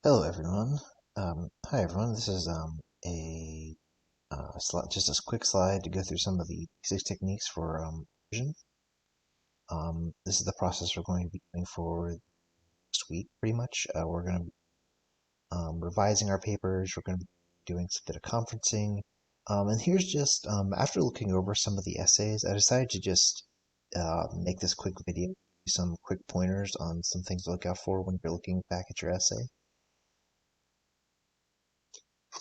Hello, everyone. Hi, everyone. This is a just a quick slide to go through some of the basic techniques for revision. This is the process we're going to be doing for next week, pretty much. We're going to be revising our papers. We're going to be doing some bit of conferencing. And here's just after looking over some of the essays, I decided to just make this quick video, some quick pointers on some things to look out for when you're looking back at your essay.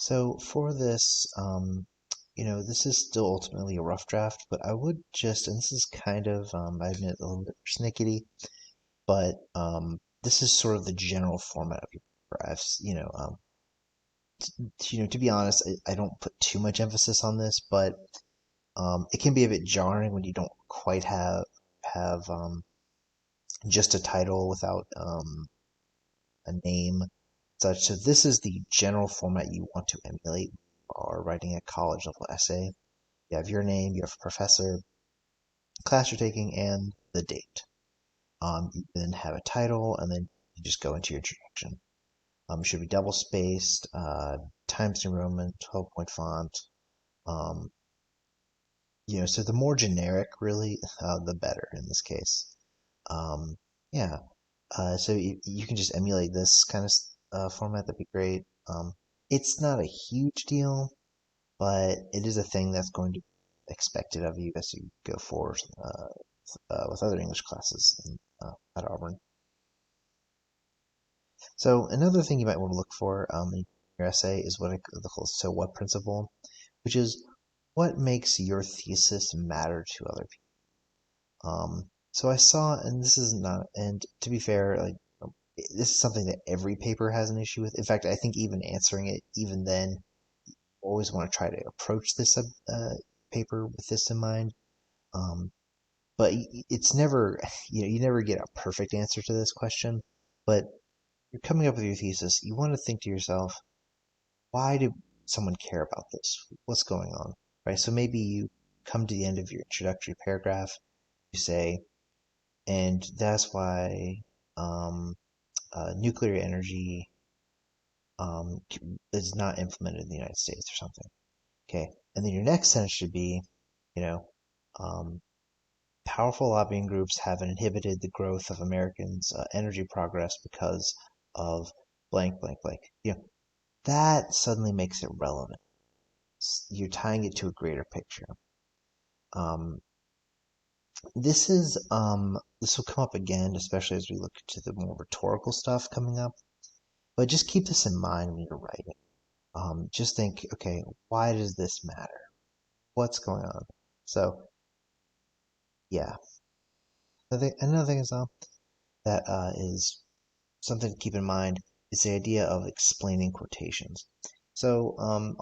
So for this, this is still ultimately a rough draft, but I would just, and this is kind of, I admit, a little bit persnickety, but this is sort of the general format of your paper. To be honest, I don't put too much emphasis on this, but it can be a bit jarring when you don't quite have just a title without a name such. So this is the general format you want to emulate or writing a college level essay. You have your name, you have professor, class you're taking, and the date. You then have a title, and then you just go into your introduction. It should be double spaced, Times New Roman, 12-point font. Um, so the more generic, really, the better in this case. Um, yeah. So you can just emulate this kind of format. That'd be great. It's not a huge deal, but it is a thing that's going to be expected of you as you go forward with other English classes at Auburn. So another thing you might want to look for in your essay is what I call so what principle, which is what makes your thesis matter to other people. So I saw, and this is not, and to be fair, like this is something that every paper has an issue with. In fact, I think even answering it, even then, you always want to try to approach this paper with this in mind. Um, but it's never, you never get a perfect answer to this question. But you're coming up with your thesis. You want to think to yourself, why did someone care about this? What's going on? Right? So maybe you come to the end of your introductory paragraph, you say, and that's why nuclear energy is not implemented in the United States or something. Okay. And then your next sentence should be, you know, um, powerful lobbying groups have inhibited the growth of Americans' energy progress because of blank, blank, blank. That suddenly makes it relevant. You're tying it to a greater picture. Um, this will come up again, especially as we look to the more rhetorical stuff coming up. But just keep this in mind when you're writing. Just think, okay, why does this matter? What's going on? So, yeah. Another thing is that is something to keep in mind is the idea of explaining quotations. So, I'm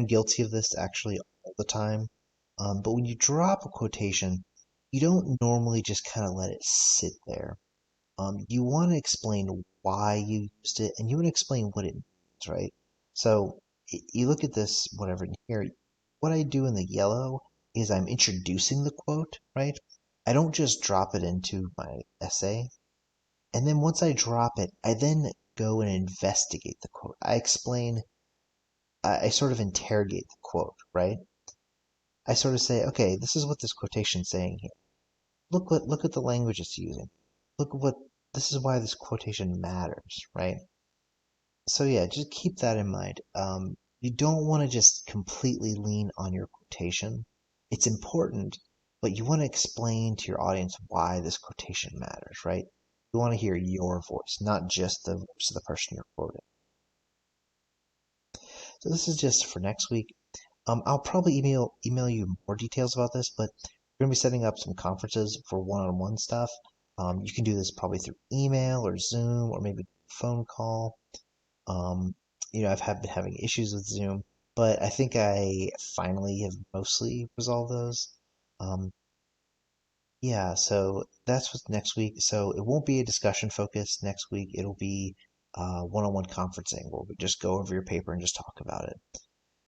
guilty of this actually all the time. But when you drop a quotation, you don't normally just kind of let it sit there. You want to explain why you used it, and you want to explain what it means, right? So you look at this, whatever here. What I do in the yellow is I'm introducing the quote, right? I don't just drop it into my essay. And then once I drop it, I then go and investigate the quote. I explain, I sort of interrogate the quote, right? I sort of say, okay, this is what this quotation is saying here. Look at the language it's using. Look at what this is why this quotation matters, right? So yeah, just keep that in mind. You don't want to just completely lean on your quotation. It's important, but you want to explain to your audience why this quotation matters, right? You want to hear your voice, not just the voice of the person you're quoting. So this is just for next week. I'll probably email you more details about this, but we're gonna be setting up some conferences for one-on-one stuff. You can do this probably through email or Zoom or maybe phone call. Um, I've been having issues with Zoom, but I think I finally have mostly resolved those. Um, yeah, so that's what's next week. So it won't be a discussion focus next week. It'll be one-on-one conferencing where we just go over your paper and just talk about it.